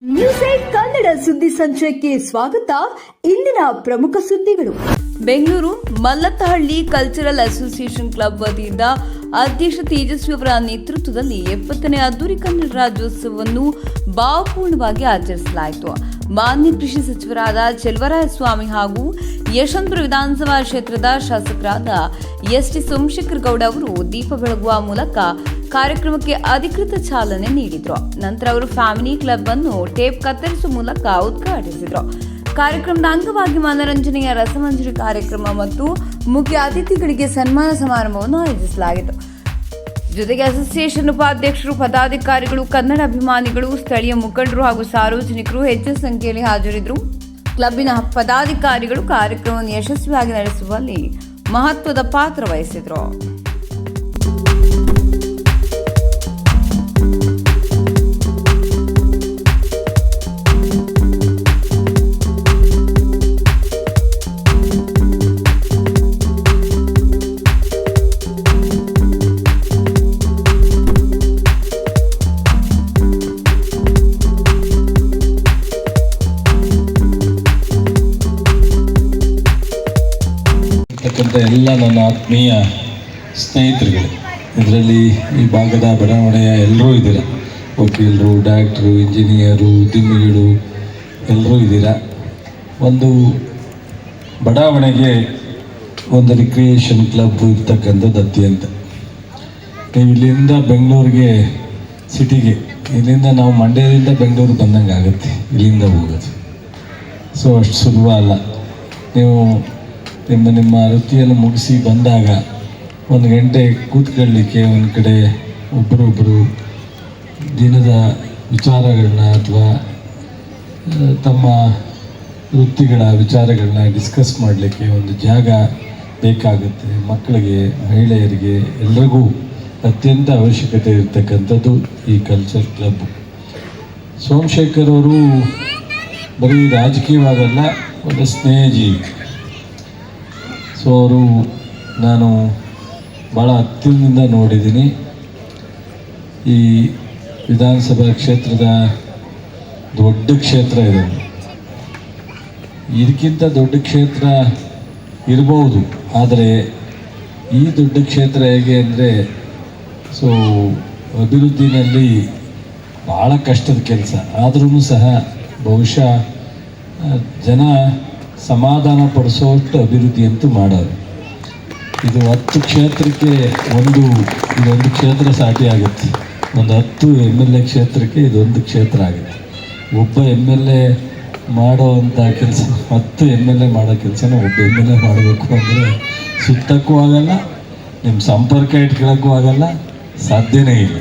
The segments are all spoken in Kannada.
ನ್ಯೂಸ್8 ಕನ್ನಡ ಸುದ್ದಿ ಸಂಚಯಕ್ಕೆ ಸ್ವಾಗತ. ಇಂದಿನ ಪ್ರಮುಖ ಸುದ್ದಿಗಳು. Bengaluru Mallathahalli cultural association club ವತಿಯಿಂದ ಅಧ್ಯಕ್ಷ ತೇಜಸ್ವಿ ಅವರ ನೇತೃತ್ವದಲ್ಲಿ 70ನೇ ಅದ್ದೂರಿ ಕನ್ನಡ ರಾಜ್ಯೋತ್ಸವವನ್ನು ಭಾವಪೂರ್ಣವಾಗಿ ಆಚರಿಸಲಾಯಿತು. ಮಾನ್ಯ ಕೃಷಿ ಸಚಿವರಾದ ಚೆಲುವರಾಯಸ್ವಾಮಿ ಹಾಗೂ ಯಶವಂತಪುರ ವಿಧಾನಸಭಾ ಕ್ಷೇತ್ರದ ಶಾಸಕರಾದ ಎಸ್.ಟಿ. ಸೋಮಶೇಖರ್ ಗೌಡ ಅವರು ದೀಪ ಬೆಳಗುವ ಮೂಲಕ ಕಾರ್ಯಕ್ರಮಕ್ಕೆ ಅಧಿಕೃತ ಚಾಲನೆ ನೀಡಿದರು. ನಂತರ ಅವರು ಫ್ಯಾಮಿಲಿ ಕ್ಲಬ್ ಅನ್ನು ಟೇಪ್ ಕತ್ತರಿಸುವ ಮೂಲಕ ಉದ್ಘಾಟಿಸಿದರು. ಕಾರ್ಯಕ್ರಮದ ಅಂಗವಾಗಿ ಮನರಂಜನೆಯ ರಸಮಂಜರಿ ಕಾರ್ಯಕ್ರಮ ಮತ್ತು ಮುಖ್ಯ ಅತಿಥಿಗಳಿಗೆ ಸನ್ಮಾನ ಸಮಾರಂಭವನ್ನು ಆಯೋಜಿಸಲಾಗಿತ್ತು. ಜೊತೆಗೆ ಅಸೋಸಿಯೇಷನ್ ಉಪಾಧ್ಯಕ್ಷರು, ಪದಾಧಿಕಾರಿಗಳು, ಕನ್ನಡ ಅಭಿಮಾನಿಗಳು, ಸ್ಥಳೀಯ ಮುಖಂಡರು ಹಾಗೂ ಸಾರ್ವಜನಿಕರು ಹೆಚ್ಚಿನ ಸಂಖ್ಯೆಯಲ್ಲಿ ಹಾಜರಿದ್ದರು. ಕ್ಲಬ್ಬಿನ ಪದಾಧಿಕಾರಿಗಳು ಕಾರ್ಯಕ್ರಮವನ್ನು ಯಶಸ್ವಿಯಾಗಿ ನಡೆಸುವಲ್ಲಿ ಮಹತ್ವದ ಪಾತ್ರ ವಹಿಸಿದರು. ಎಲ್ಲ ನನ್ನ ಆತ್ಮೀಯ ಸ್ನೇಹಿತರುಗಳು, ಇದರಲ್ಲಿ ಈ ಭಾಗದ ಬಡಾವಣೆಯ ಎಲ್ಲರೂ ಇದ್ದೀರ. ವಕೀಲರು, ಡಾಕ್ಟ್ರು, ಇಂಜಿನಿಯರು, ಉದ್ಯಮಿಗಳು ಎಲ್ಲರೂ ಇದ್ದೀರ. ಒಂದು ಬಡಾವಣೆಗೆ ಒಂದು ರಿಕ್ರಿಯೇಷನ್ ಕ್ಲಬ್ ಇರ್ತಕ್ಕಂಥದ್ದು ಅತ್ಯಂತ. ನೀವು ಇಲ್ಲಿಂದ ಬೆಂಗಳೂರಿಗೆ ಸಿಟಿಗೆ, ಇಲ್ಲಿಂದ ನಾವು ಮಂಡ್ಯದಿಂದ ಬೆಂಗಳೂರು ಬಂದಂಗೆ ಆಗುತ್ತೆ ಇಲ್ಲಿಂದ ಹೋಗೋದು. ಸೊ ಅಷ್ಟು ಸುಲಭ ಅಲ್ಲ. ನೀವು ನಿಮ್ಮ ವೃತ್ತಿಯನ್ನು ಮುಗಿಸಿ ಬಂದಾಗ ಒಂದು ಗಂಟೆ ಕೂತ್ಕೊಳ್ಳಿಕ್ಕೆ ಒಂದು ಕಡೆ ಒಬ್ಬರೊಬ್ಬರು ದಿನದ ವಿಚಾರಗಳನ್ನ ಅಥವಾ ತಮ್ಮ ವೃತ್ತಿಗಳ ವಿಚಾರಗಳನ್ನ ಡಿಸ್ಕಸ್ ಮಾಡಲಿಕ್ಕೆ ಒಂದು ಜಾಗ ಬೇಕಾಗುತ್ತೆ. ಮಕ್ಕಳಿಗೆ, ಮಹಿಳೆಯರಿಗೆ ಎಲ್ಲರಿಗೂ ಅತ್ಯಂತ ಅವಶ್ಯಕತೆ ಇರತಕ್ಕಂಥದ್ದು ಈ ಕಲ್ಚರ್ ಕ್ಲಬ್. ಸೋಮಶೇಖರ್ ಅವರು ಬರೀ ರಾಜಕೀಯವಾಗಲ್ಲ, ಒಂದು ಸ್ನೇಹಜೀವಿ. ಸೊ ಅವರು ನಾನು ಭಾಳ ಹತ್ತಿರದಿಂದ ನೋಡಿದ್ದೀನಿ. ಈ ವಿಧಾನಸಭಾ ಕ್ಷೇತ್ರದ ದೊಡ್ಡ ಕ್ಷೇತ್ರ ಇದೆ. ಇದಕ್ಕಿಂತ ದೊಡ್ಡ ಕ್ಷೇತ್ರ ಇರ್ಬೋದು, ಆದರೆ ಈ ದೊಡ್ಡ ಕ್ಷೇತ್ರ ಹೇಗೆ ಅಂದರೆ, ಸೊ ಅಭಿವೃದ್ಧಿನಲ್ಲಿ ಭಾಳ ಕಷ್ಟದ ಕೆಲಸ. ಆದ್ರೂ ಸಹ ಬಹುಶಃ ಜನ ಸಮಾಧಾನ ಪಡಿಸೋಷ್ಟು ಅಭಿವೃದ್ಧಿ ಅಂತೂ ಮಾಡೋರು. ಇದು 10 ಕ್ಷೇತ್ರಕ್ಕೆ ಇದೊಂದು ಕ್ಷೇತ್ರ ಸಾಟಿ ಆಗುತ್ತೆ. ಒಂದು 10 MLA ಕ್ಷೇತ್ರಕ್ಕೆ ಇದೊಂದು ಕ್ಷೇತ್ರ ಆಗುತ್ತೆ. ಒಬ್ಬ MLA ಮಾಡೋವಂಥ ಕೆಲಸ 10 MLA ಮಾಡೋ ಕೆಲಸನ ಒಬ್ಬ MLA ಮಾಡಬೇಕು ಅಂದರೆ ಸುತ್ತಕ್ಕೂ ಆಗಲ್ಲ, ನಿಮ್ಮ ಸಂಪರ್ಕ ಇಟ್ಕೊಳ್ಳೋಕ್ಕೂ ಆಗಲ್ಲ, ಸಾಧ್ಯನೇ ಇಲ್ಲ.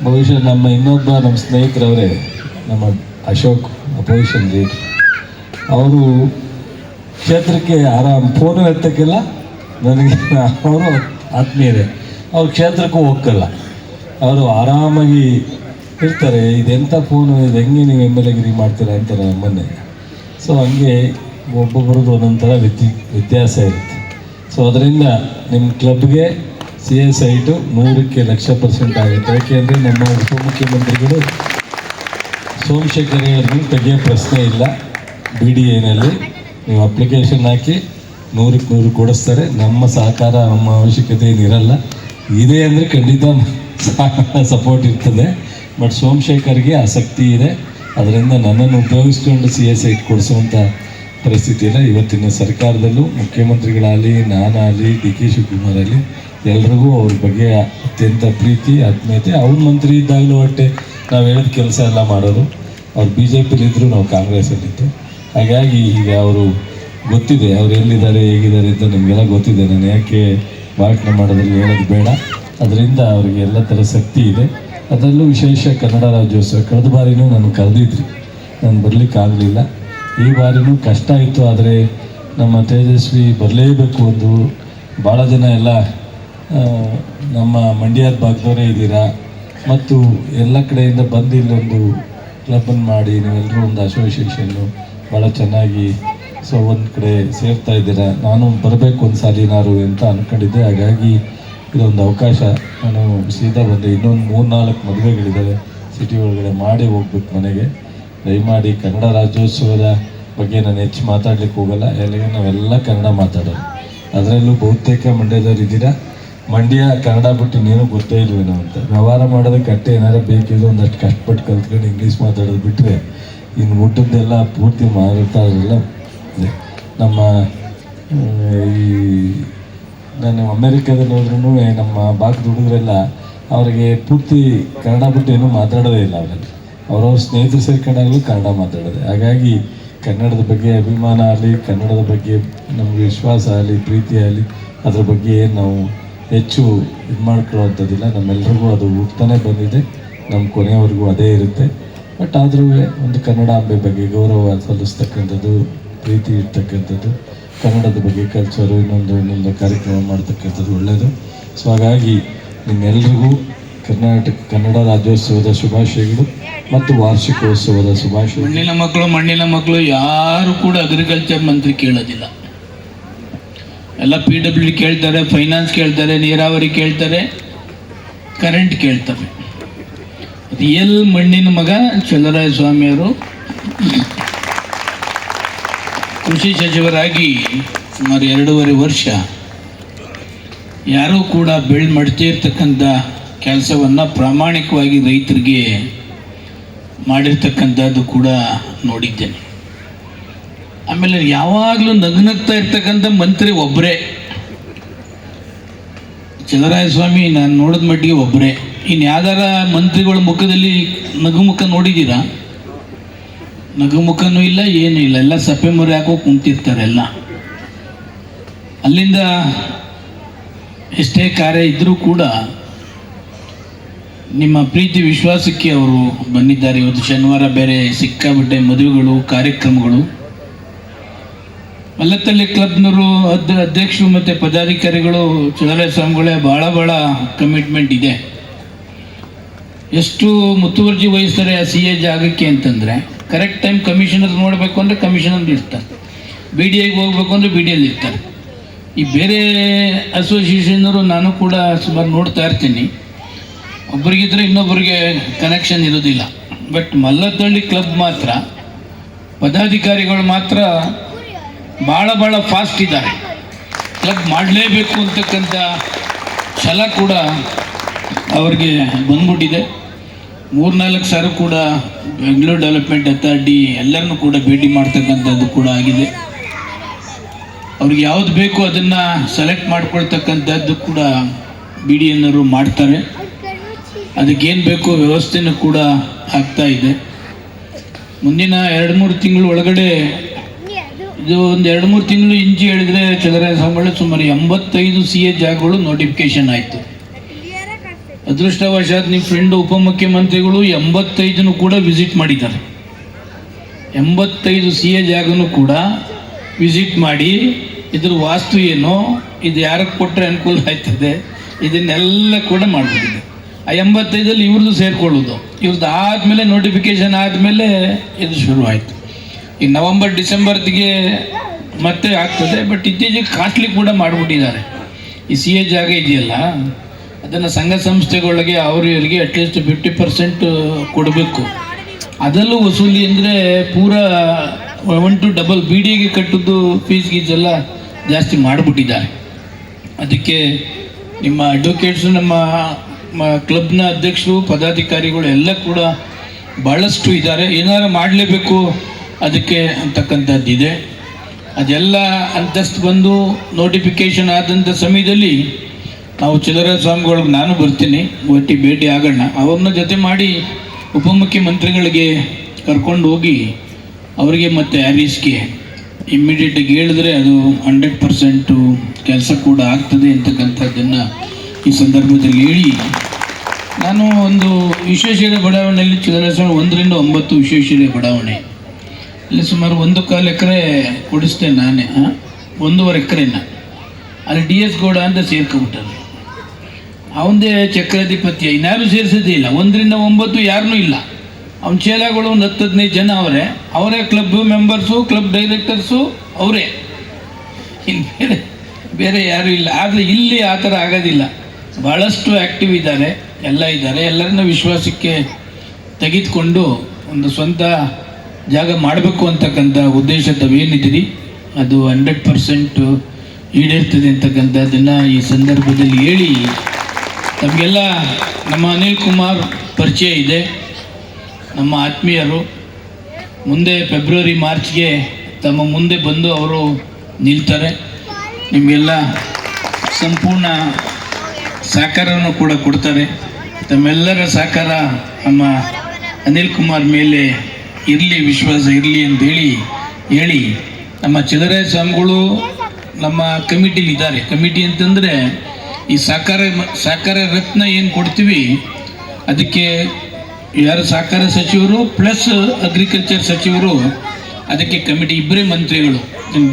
ಬಹುಶಃ ನಮ್ಮ ಸ್ನೇಹಿತರವರೇ, ನಮ್ಮ ಅಶೋಕ್ ಅಪೋಸಿಷನ್ ಲೀಡರ್, ಅವರು ಕ್ಷೇತ್ರಕ್ಕೆ ಫೋನು ಎತ್ತಕ್ಕಿಲ್ಲ ನನಗೆ. ಅವರು ಆತ್ಮೀಯರೇ, ಅವ್ರ ಕ್ಷೇತ್ರಕ್ಕೂ ಹೋಗಲ್ಲ. ಅವರು ಆರಾಮಾಗಿ ಇರ್ತಾರೆ. ಇದೆಂಥ ಫೋನು, ಇದು ಹೆಂಗೆ ನೀವು MLA ಗಿರಿ ಮಾಡ್ತೀರಾ ಅಂತಾರೆ ನಮ್ಮನ್ನೇ. ಸೊ ಹಂಗೆ ಒಬ್ಬೊಬ್ಬರದ್ದು ಒಂದೊಂದು ಥರ ವ್ಯತ್ಯಾಸ ಇರುತ್ತೆ. ಸೊ ಅದರಿಂದ ನಿಮ್ಮ ಕ್ಲಬ್ಗೆ CSIಟು 100% ಆಗುತ್ತೆ. ಯಾಕೆಂದರೆ ನಮ್ಮ ಉಪಮುಖ್ಯಮಂತ್ರಿಗಳು ಸೋಮಶೇಖರ್ ಅವ್ರನ್ನ ತೆಗೆಯೋ ಪ್ರಶ್ನೆ ಇಲ್ಲ. BDAನಲ್ಲಿ ನೀವು ಅಪ್ಲಿಕೇಶನ್ ಹಾಕಿ 100ಕ್ಕೆ 100 ಕೊಡಿಸ್ತಾರೆ. ನಮ್ಮ ಸಹಕಾರ, ನಮ್ಮ ಅವಶ್ಯಕತೆ ಏನಿರಲ್ಲ. ಇದೆ ಅಂದರೆ ಖಂಡಿತ ಸಪೋರ್ಟ್ ಇರ್ತದೆ. ಬಟ್ ಸೋಮಶೇಖರ್ಗೆ ಆಸಕ್ತಿ ಇದೆ. ಅದರಿಂದ ನನ್ನನ್ನು ಉಪಯೋಗಿಸ್ಕೊಂಡು CSI ಕೊಡಿಸುವಂಥ ಪರಿಸ್ಥಿತಿ ಇಲ್ಲ. ಇವತ್ತಿನ ಸರ್ಕಾರದಲ್ಲೂ ಮುಖ್ಯಮಂತ್ರಿಗಳಾಗಲಿ, ನಾನಾಗಲಿ, DK ಶಿವಕುಮಾರ್ ಆಗಲಿ, ಎಲ್ರಿಗೂ ಅವ್ರ ಬಗ್ಗೆ ಅತ್ಯಂತ ಪ್ರೀತಿ, ಆತ್ಮೀಯತೆ. ಅವ್ರ ಮಂತ್ರಿ ಇದ್ದಾಗಲೂ ಒಟ್ಟೆ ನಾವು ಹೇಳಿದ ಕೆಲಸ ಎಲ್ಲ ಮಾಡೋರು. ಅವ್ರು BJPಲಿದ್ದರು, ನಾವು ಕಾಂಗ್ರೆಸ್ಸಲ್ಲಿದ್ದು. ಹಾಗಾಗಿ ಈಗ ಅವರು ಗೊತ್ತಿದೆ, ಅವ್ರು ಎಲ್ಲಿದ್ದಾರೆ, ಹೇಗಿದ್ದಾರೆ ಅಂತ ನಿಮಗೆಲ್ಲ ಗೊತ್ತಿದೆ. ನಾನು ಯಾಕೆ ಭಾಷಣ ಮಾಡೋದ್ರಲ್ಲಿ ಹೇಳೋದು ಬೇಡ. ಅದರಿಂದ ಅವರಿಗೆ ಎಲ್ಲ ಥರ ಶಕ್ತಿ ಇದೆ. ಅದರಲ್ಲೂ ವಿಶೇಷ ಕನ್ನಡ ರಾಜ್ಯೋತ್ಸವ ಕಳೆದ ಬಾರಿನೂ ನಾನು ಕರೆದಿದ್ರಿ, ನಾನು ಬರಲಿಕ್ಕಾಗಲಿಲ್ಲ. ಈ ಬಾರಿನೂ ಕಷ್ಟ ಇತ್ತು. ಆದರೆ ನಮ್ಮ ತೇಜಸ್ವಿ ಬರಲೇಬೇಕು. ಒಂದು ಭಾಳ ಜನ ಎಲ್ಲ ನಮ್ಮ ಮಂಡ್ಯದ ಭಾಗದವರೇ ಇದ್ದೀರಾ, ಮತ್ತು ಎಲ್ಲ ಕಡೆಯಿಂದ ಬಂದು ಇಲ್ಲೊಂದು ಕ್ಲಬ್ಬನ್ನು ಮಾಡಿ ನೀವೆಲ್ಲರೂ ಒಂದು ಅಸೋಸಿಯೇಷನ್ನು ಭಾಳ ಚೆನ್ನಾಗಿ ಸೊ ಒಂದು ಕಡೆ ಸೇರ್ತಾ ಇದ್ದೀರಾ. ನಾನು ಬರಬೇಕು ಒಂದು ಸಾಲಿನಾರು ಅಂತ ಅಂದ್ಕೊಂಡಿದ್ದೆ. ಹಾಗಾಗಿ ಇದೊಂದು ಅವಕಾಶ. ನಾನು ಸೀದಾ ಬಂದೆ. ಇನ್ನೊಂದು 3-4 ಮದುವೆಗಳಿದ್ದಾವೆ ಸಿಟಿ ಒಳಗಡೆ, ಮಾಡಿ ಹೋಗ್ಬೇಕು ಮನೆಗೆ. ದಯಮಾಡಿ ಕನ್ನಡ ರಾಜ್ಯೋತ್ಸವದ ಬಗ್ಗೆ ನಾನು ಹೆಚ್ಚು ಮಾತಾಡ್ಲಿಕ್ಕೆ ಹೋಗಲ್ಲ. ಎಲ್ಲಿಗೆ ನಾವೆಲ್ಲ ಕನ್ನಡ ಮಾತಾಡೋದು, ಅದರಲ್ಲೂ ಬಹುತೇಕ ಮಂಡ್ಯದವ್ರು ಇದ್ದೀರಾ. ಮಂಡ್ಯ ಕನ್ನಡ ಬಿಟ್ಟು ನೀನು ಗೊತ್ತೇ ಇಲ್ವೇನೋ ಅಂತ. ವ್ಯವಹಾರ ಮಾಡೋದಕ್ಕೆ ಅಟ್ಟೆ ಏನಾರು ಬೇಕಿದ್ರು ಒಂದಷ್ಟು ಕಷ್ಟಪಟ್ಟು ಕಲ್ತ್ಕೊಂಡು ಇಂಗ್ಲೀಷ್ ಮಾತಾಡೋದು ಬಿಟ್ಟರೆ ಇನ್ನು ಊಟದ್ದೆಲ್ಲ ಪೂರ್ತಿ ಮಾತಾಡೋಲ್ಲ. ನಮ್ಮ ಈ ನಾನು ಅಮೇರಿಕಾದಲ್ಲಿ ಹೋದ್ರೂ ನಮ್ಮ ಭಾಗದ ಹುಡುಗರೆಲ್ಲ ಅವರಿಗೆ ಪೂರ್ತಿ ಕನ್ನಡ ಬಿಟ್ಟು ಏನೂ ಮಾತಾಡೋದೇ ಇಲ್ಲ. ಅವರಲ್ಲಿ ಅವರವ್ರ ಸ್ನೇಹಿತರು ಸೇರ್ಕೊಂಡಾಗಲೂ ಕನ್ನಡ ಮಾತಾಡೋದು. ಹಾಗಾಗಿ ಕನ್ನಡದ ಬಗ್ಗೆ ಅಭಿಮಾನ ಆಗಲಿ, ಕನ್ನಡದ ಬಗ್ಗೆ ನಮಗೆ ವಿಶ್ವಾಸ ಆಗಲಿ, ಪ್ರೀತಿ ಆಗಲಿ, ಅದ್ರ ಬಗ್ಗೆ ನಾವು ಹೆಚ್ಚು ಇದು ಮಾಡ್ಕೊಳ್ಳೋವಂಥದ್ದಿಲ್ಲ. ನಮ್ಮೆಲ್ರಿಗೂ ಅದು ಹುಡ್ತಾನೆ ಬಂದಿದೆ, ನಮ್ಮ ಕೊನೆಯವರೆಗೂ ಅದೇ ಇರುತ್ತೆ. ಬಟ್ ಆದರೂ ಒಂದು ಕನ್ನಡಾಂಬೆ ಬಗ್ಗೆ ಗೌರವ ಸಲ್ಲಿಸ್ತಕ್ಕಂಥದ್ದು, ಪ್ರೀತಿ ಇರ್ತಕ್ಕಂಥದ್ದು, ಕನ್ನಡದ ಬಗ್ಗೆ ಕಲ್ಚರು ಇನ್ನೊಂದು ಕಾರ್ಯಕ್ರಮ ಮಾಡ್ತಕ್ಕಂಥದ್ದು ಒಳ್ಳೆಯದು. ಸೊ ಹಾಗಾಗಿ ನಿಮ್ಮೆಲ್ರಿಗೂ ಕರ್ನಾಟಕ ಕನ್ನಡ ರಾಜ್ಯೋತ್ಸವದ ಶುಭಾಶಯಗಳು ಮತ್ತು ವಾರ್ಷಿಕೋತ್ಸವದ ಶುಭಾಶಯ. ಮಣ್ಣಿನ ಮಕ್ಕಳು ಯಾರು ಕೂಡ ಅಗ್ರಿಕಲ್ಚರ್ ಮಂತ್ರಿ ಕೇಳೋದಿಲ್ಲ. ಎಲ್ಲ PWD ಕೇಳ್ತಾರೆ, ಫೈನಾನ್ಸ್ ಕೇಳ್ತಾರೆ, ನೀರಾವರಿ ಕೇಳ್ತಾರೆ, ಕರೆಂಟ್ ಕೇಳ್ತಾರೆ. ರಿಯಲ್ ಮಣ್ಣಿನ ಮಗ ಚಲರಾಯ ಸ್ವಾಮಿಯವರು ಕೃಷಿ ಸಚಿವರಾಗಿ ಸುಮಾರು 2.5 ವರ್ಷ ಯಾರೂ ಕೂಡ ಮಾಡ್ತಾ ಇರ್ತಕ್ಕಂಥ ಕೆಲಸವನ್ನು ಪ್ರಾಮಾಣಿಕವಾಗಿ ರೈತರಿಗೆ ಮಾಡಿರ್ತಕ್ಕಂಥದ್ದು ಕೂಡ ನೋಡಿದ್ದೇನೆ. ಆಮೇಲೆ ಯಾವಾಗಲೂ ನಗ್ನಗ್ತಾ ಇರ್ತಕ್ಕಂಥ ಮಂತ್ರಿ ಒಬ್ಬರೇ, ಚಲರಾಯ ಸ್ವಾಮಿ. ನಾನು ನೋಡಿದ ಮಟ್ಟಿಗೆ ಒಬ್ಬರೇ. ಇನ್ನು ಯಾವ್ದಾರ ಮಂತ್ರಿಗಳ ಮುಖದಲ್ಲಿ ನಗುಮುಖ ನೋಡಿದ್ದೀರಾ? ನಗುಮುಖನೂ ಇಲ್ಲ, ಏನೂ ಇಲ್ಲ. ಎಲ್ಲ ಸಪ್ಪೆ ಮೊರೆ ಹಾಕೋ ಕುಂತಿರ್ತಾರೆ ಎಲ್ಲ. ಅಲ್ಲಿಂದ ಎಷ್ಟೇ ಕಾರ್ಯ ಇದ್ದರೂ ಕೂಡ ನಿಮ್ಮ ಪ್ರೀತಿ ವಿಶ್ವಾಸಕ್ಕೆ ಅವರು ಬಂದಿದ್ದಾರೆ. ಇವತ್ತು ಶನಿವಾರ ಬೇರೆ ಸಿಕ್ಕಾಬಿಟ್ಟೆ ಮದುವೆಗಳು, ಕಾರ್ಯಕ್ರಮಗಳು. ಮಲ್ಲತ್ತಳ್ಳಿ ಕ್ಲಬ್ನವರು ಅಧ್ಯಕ್ಷರು ಮತ್ತು ಪದಾಧಿಕಾರಿಗಳು ಚಲರಾಯ ಸ್ವಾಮಿಗಳೇ ಭಾಳ ಕಮಿಟ್ಮೆಂಟ್ ಇದೆ. ಎಷ್ಟು ಮುತುವರ್ಜಿ ವಹಿಸ್ತಾರೆ ಆ CA ಜಾಗಕ್ಕೆ ಅಂತಂದರೆ, ಕರೆಕ್ಟ್ ಟೈಮ್ ಕಮಿಷನರ್ ನೋಡಬೇಕು ಅಂದರೆ ಕಮಿಷನರ್ ಇರ್ತಾರೆ, BDAಗೆ ಹೋಗ್ಬೇಕು ಅಂದರೆ BDAಲ್ಲಿ ಇರ್ತಾರೆ. ಈ ಬೇರೆ ಅಸೋಸಿಯೇಷನ್ನವರು ನಾನು ಕೂಡ ಸುಮಾರು ನೋಡ್ತಾ ಇರ್ತೀನಿ, ಒಬ್ಬರಿಗಿದ್ರೆ ಇನ್ನೊಬ್ಬರಿಗೆ ಕನೆಕ್ಷನ್ ಇರೋದಿಲ್ಲ. ಬಟ್ ಮಲ್ಲತ್ತಳ್ಳಿ ಕ್ಲಬ್ ಮಾತ್ರ, ಪದಾಧಿಕಾರಿಗಳು ಮಾತ್ರ ಭಾಳ ಫಾಸ್ಟ್ ಇದ್ದಾರೆ. ಕ್ಲಬ್ ಮಾಡಲೇಬೇಕು ಅಂತಕ್ಕಂಥ ಛಲ ಕೂಡ ಅವ್ರಿಗೆ ಬಂದ್ಬಿಟ್ಟಿದೆ. 3-4 ಸಾರಿ ಕೂಡ ಬೆಂಗಳೂರು ಡೆವಲಪ್ಮೆಂಟ್ ಅಥಾರಿಟಿ ಎಲ್ಲರನ್ನೂ ಕೂಡ ಭೇಟಿ ಮಾಡ್ತಕ್ಕಂಥದ್ದು ಕೂಡ ಆಗಿದೆ. ಅವ್ರಿಗೆ ಯಾವುದು ಬೇಕು ಅದನ್ನು ಸೆಲೆಕ್ಟ್ ಮಾಡ್ಕೊಳ್ತಕ್ಕಂಥದ್ದು ಕೂಡ BDAನವರು ಮಾಡ್ತಾರೆ. ಅದಕ್ಕೇನು ಬೇಕು ವ್ಯವಸ್ಥೆನೂ ಕೂಡ ಆಗ್ತಾ ಇದೆ. ಮುಂದಿನ 2-3 ತಿಂಗಳು ಒಳಗಡೆ, ಇದು ಒಂದು 2-3 ತಿಂಗಳು ಇಂಚಿ ಹೇಳಿದರೆ ಚಲರಾಯ ಸ್ವಾಮಿಗಳು ಸುಮಾರು 85 CA ಜಾಗಗಳು ನೋಟಿಫಿಕೇಶನ್ ಆಯಿತು. ಅದೃಷ್ಟವಶಾತ್ ನಿಮ್ಮ ಫ್ರೆಂಡು ಉಪಮುಖ್ಯಮಂತ್ರಿಗಳು 85 ಕೂಡ ವಿಸಿಟ್ ಮಾಡಿದ್ದಾರೆ. 85 CA ಜಾಗನೂ ಕೂಡ ವಿಸಿಟ್ ಮಾಡಿ ಇದ್ರ ವಾಸ್ತು ಏನು, ಇದು ಯಾರಿಗೆ ಕೊಟ್ಟರೆ ಅನುಕೂಲ ಆಯ್ತದೆ, ಇದನ್ನೆಲ್ಲ ಕೂಡ ಮಾಡಿಬಿಟ್ಟಿದೆ. ಆ 85 ಇವ್ರದ್ದು ಸೇರಿಕೊಳ್ಳೋದು, ಇವ್ರದ್ದು ಆದಮೇಲೆ ನೋಟಿಫಿಕೇಶನ್ ಆದಮೇಲೆ ಇದು ಶುರುವಾಯಿತು. ಈ ನವಂಬರ್-ಡಿಸೆಂಬರ್ಗೆ ಮತ್ತೆ ಆಗ್ತದೆ. ಬಟ್ ಇತ್ತೀಚೆಗೆ ಕಾಸ್ಟ್ಲಿ ಕೂಡ ಮಾಡಿಬಿಟ್ಟಿದ್ದಾರೆ. ಈ CA ಜಾಗ ಇದೆಯಲ್ಲ, ಅದನ್ನು ಸಂಘ ಸಂಸ್ಥೆಗಳಿಗೆ ಇವರಿಗೆ ಅಟ್ಲೀಸ್ಟ್ 50% ಕೊಡಬೇಕು. ಅದರಲ್ಲೂ ವಸೂಲಿ ಅಂದರೆ ಪೂರಾ 1 to double BDAಗೆ ಕಟ್ಟೋದು ಫೀಸ್ ಗೀಸೆಲ್ಲ ಜಾಸ್ತಿ ಮಾಡಿಬಿಟ್ಟಿದ್ದಾರೆ. ಅದಕ್ಕೆ ನಿಮ್ಮ ಅಡ್ವೊಕೇಟ್ಸು, ನಮ್ಮ ಕ್ಲಬ್ನ ಅಧ್ಯಕ್ಷರು, ಪದಾಧಿಕಾರಿಗಳು ಎಲ್ಲ ಕೂಡ ಭಾಳಷ್ಟು ಇದ್ದಾರೆ. ಏನಾರು ಮಾಡಲೇಬೇಕು ಅದಕ್ಕೆ ಅಂತಕ್ಕಂಥದ್ದಿದೆ. ಅದೆಲ್ಲ ಅಂತಸ್ತು ಬಂದು ನೋಟಿಫಿಕೇಷನ್ ಆದಂಥ ಸಮಯದಲ್ಲಿ ನಾವು ಚಲರಾಯ ಸ್ವಾಮಿಗಳಿಗೆ ನಾನು ಬರ್ತೀನಿ, ಒಟ್ಟಿಗೆ ಭೇಟಿ ಆಗೋಣ. ಅವ್ರನ್ನ ಜೊತೆ ಮಾಡಿ ಉಪಮುಖ್ಯಮಂತ್ರಿಗಳಿಗೆ ಕರ್ಕೊಂಡು ಹೋಗಿ ಅವರಿಗೆ ಮತ್ತು ಹ್ಯಾರಿಸ್ಗೆ ಇಮ್ಮಿಡಿಯೇಟಾಗಿ ಹೇಳಿದ್ರೆ ಅದು 100% ಕೆಲಸ ಕೂಡ ಆಗ್ತದೆ ಅಂತಕ್ಕಂಥದ್ದನ್ನು ಈ ಸಂದರ್ಭದಲ್ಲಿ ಹೇಳಿ, ನಾನು ಒಂದು ವಿಶ್ವೇಶ್ವರಯ್ಯ ಬಡಾವಣೆಯಲ್ಲಿ ಚಲರಾಯ ಸ್ವಾಮಿ 1 ರಿಂದ 9 ವಿಶ್ವೇಶ್ವರಯ್ಯ ಬಡಾವಣೆ ಅಲ್ಲಿ ಸುಮಾರು 1.25 ಎಕರೆ ಕೊಡಿಸ್ತೇನೆ ನಾನೇ. 1.5 ಎಕರೆನ ಅಲ್ಲಿ DS ಗೌಡ ಅಂತ ಸೇರ್ಕೊಬಿಟ್ಟಾರೆ. ಅವನದೇ ಚಕ್ರಾಧಿಪತ್ಯ, ಇನ್ಯಾರು ಸೇರಿಸೋದೇ ಇಲ್ಲ. 1 ರಿಂದ 9 ಯಾರನ್ನೂ ಇಲ್ಲ. ಅವನ ಚೇಲಾಗಳು ಒಂದು 10-15 ಜನ ಅವರೇ ಕ್ಲಬ್ ಮೆಂಬರ್ಸು, ಕ್ಲಬ್ ಡೈರೆಕ್ಟರ್ಸು ಅವರೇ, ಇನ್ನು ಬೇರೆ ಯಾರೂ ಇಲ್ಲ. ಆದರೆ ಇಲ್ಲಿ ಆ ಥರ ಆಗೋದಿಲ್ಲ. ಭಾಳಷ್ಟು ಆ್ಯಕ್ಟಿವ್ ಇದ್ದಾರೆ, ಎಲ್ಲ ಇದ್ದಾರೆ. ಎಲ್ಲರನ್ನ ವಿಶ್ವಾಸಕ್ಕೆ ತೆಗೆದುಕೊಂಡು ಒಂದು ಸ್ವಂತ ಜಾಗ ಮಾಡಬೇಕು ಅಂತಕ್ಕಂಥ ಉದ್ದೇಶ ತಾವೇನಿದ್ದೀರಿ ಅದು 100% ಈಡೇರ್ತದೆ ಅಂತಕ್ಕಂಥದ್ದನ್ನು ಈ ಸಂದರ್ಭದಲ್ಲಿ ಹೇಳಿ, ತಮಗೆಲ್ಲ ನಮ್ಮ ಅನಿಲ್ ಕುಮಾರ್ ಪರಿಚಯ ಇದೆ, ನಮ್ಮ ಆತ್ಮೀಯರು. ಮುಂದೆ ಫೆಬ್ರವರಿ ಮಾರ್ಚ್ಗೆ ತಮ್ಮ ಮುಂದೆ ಬಂದು ಅವರು ನಿಲ್ತಾರೆ. ನಿಮಗೆಲ್ಲ ಸಂಪೂರ್ಣ ಸಹಕಾರವನ್ನು ಕೂಡ ಕೊಡ್ತಾರೆ. ತಮ್ಮೆಲ್ಲರ ಸಹಕಾರ ನಮ್ಮ ಅನಿಲ್ ಕುಮಾರ್ ಮೇಲೆ ಇರಲಿ, ವಿಶ್ವಾಸ ಇರಲಿ ಅಂತೇಳಿ ಹೇಳಿ, ನಮ್ಮ ಚಿಲ್ಲರೆ ಸ್ವಾಮಿಗಳು ನಮ್ಮ ಕಮಿಟಿಲಿ ಇದ್ದಾರೆ. ಕಮಿಟಿ ಅಂತಂದರೆ ಈ ಸಹಕಾರ ರತ್ನ ಏನು ಕೊಡ್ತೀವಿ ಅದಕ್ಕೆ ಯಾರು ಸಹಕಾರ ಸಚಿವರು ಪ್ಲಸ್ ಅಗ್ರಿಕಲ್ಚರ್ ಸಚಿವರು, ಅದಕ್ಕೆ ಕಮಿಟಿ ಇಬ್ಬರೇ ಮಂತ್ರಿಗಳು,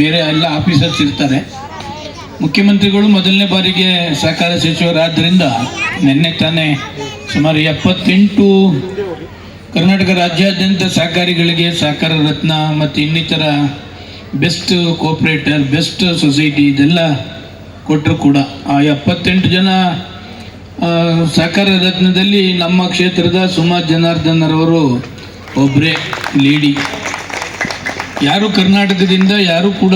ಬೇರೆ ಎಲ್ಲ ಆಫೀಸರ್ಸ್ ಇರ್ತಾರೆ. ಮುಖ್ಯಮಂತ್ರಿಗಳು ಮೊದಲನೇ ಬಾರಿಗೆ ಸಹಕಾರ ಸಚಿವರಾದ್ದರಿಂದ ನಿನ್ನೆ ತಾನೇ ಸುಮಾರು 78 ಕರ್ನಾಟಕ ರಾಜ್ಯಾದ್ಯಂತ ಸಹಕಾರಿಗಳಿಗೆ ಸಹಕಾರ ರತ್ನ ಮತ್ತು ಇನ್ನಿತರ ಬೆಸ್ಟ್ ಕೋಆಪರೇಟರ್, ಬೆಸ್ಟ್ ಸೊಸೈಟಿ ಇದೆಲ್ಲ ಕೊಟ್ಟರು ಕೂಡ. ಆ 78 ಜನ ಸಹಕಾರ ರತ್ನದಲ್ಲಿ ನಮ್ಮ ಕ್ಷೇತ್ರದ ಸುಮಾ ಜನಾರ್ದನರವರು ಒಬ್ಬರೇ ಲೀಡಿ. ಯಾರು ಕರ್ನಾಟಕದಿಂದ ಯಾರೂ ಕೂಡ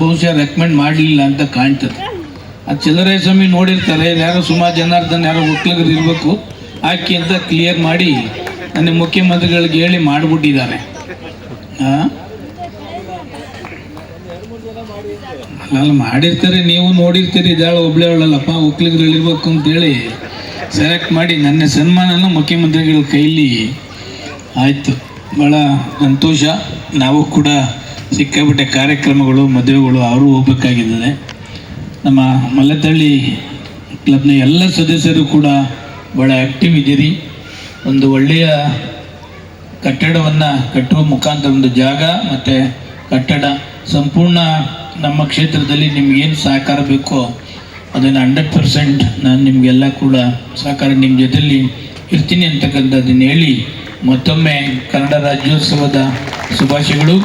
ಬಹುಶಃ ರೆಕಮೆಂಡ್ ಮಾಡಲಿಲ್ಲ ಅಂತ ಕಾಣ್ತದೆ. ಅದು ಚಿಲ್ಲರೆ ಸ್ವಾಮಿ ನೋಡಿರ್ತಾರೆ, ಯಾರೋ ಸುಮಾ ಜನಾರ್ದನ್ ಯಾರೋ ಒಕ್ಕಲಿಗರು ಇರಬೇಕು ಹಾಕಿ ಅಂತ ಕ್ಲಿಯರ್ ಮಾಡಿ ನನಗೆ ಮುಖ್ಯಮಂತ್ರಿಗಳಿಗೆ ಹೇಳಿ ಮಾಡಿಬಿಟ್ಟಿದ್ದಾರೆ. ಅಲ್ಲ ಮಾಡಿರ್ತಾರೆ, ನೀವು ನೋಡಿರ್ತೀರಿ, ಇದಾಳು ಒಬ್ಳೆ ಅವಳಲ್ಲಪ್ಪ ಒಕ್ಕಲಿಗರು ಇರಬೇಕು ಅಂತೇಳಿ ಸೆಲೆಕ್ಟ್ ಮಾಡಿ ನನ್ನ ಸನ್ಮಾನನ ಮುಖ್ಯಮಂತ್ರಿಗಳ ಕೈಲಿ ಆಯಿತು. ಭಾಳ ಸಂತೋಷ. ನಾವು ಕೂಡ ಸಿಕ್ಕಾಬಿಟ್ಟೆ ಕಾರ್ಯಕ್ರಮಗಳು, ಮದುವೆಗಳು ಅವರು ಹೋಗ್ಬೇಕಾಗಿದ್ದಾರೆ. ನಮ್ಮ ಮಲ್ಲತ್ತಳ್ಳಿ ಕ್ಲಬ್ನ ಎಲ್ಲ ಸದಸ್ಯರು ಕೂಡ ಭಾಳ ಆ್ಯಕ್ಟಿವ್ ಇದ್ದೀರಿ. ಒಂದು ಒಳ್ಳೆಯ ಕಟ್ಟಡವನ್ನು ಕಟ್ಟುವ ಮುಖಾಂತರ ಒಂದು ಜಾಗ ಮತ್ತು ಕಟ್ಟಡ ಸಂಪೂರ್ಣ ನಮ್ಮ ಕ್ಷೇತ್ರದಲ್ಲಿ ನಿಮಗೇನು ಸಹಕಾರ ಬೇಕೋ ಅದನ್ನು 100% ನಾನು ನಿಮಗೆಲ್ಲ ಕೂಡ ಸಹಕಾರ ನಿಮ್ಮ ಜೊತೆಯಲ್ಲಿ ಇರ್ತೀನಿ ಅಂತಕ್ಕಂಥದ್ದನ್ನು ಹೇಳಿ ಮತ್ತೊಮ್ಮೆ ಕನ್ನಡ ರಾಜ್ಯೋತ್ಸವದ ಶುಭಾಶಯಗಳು.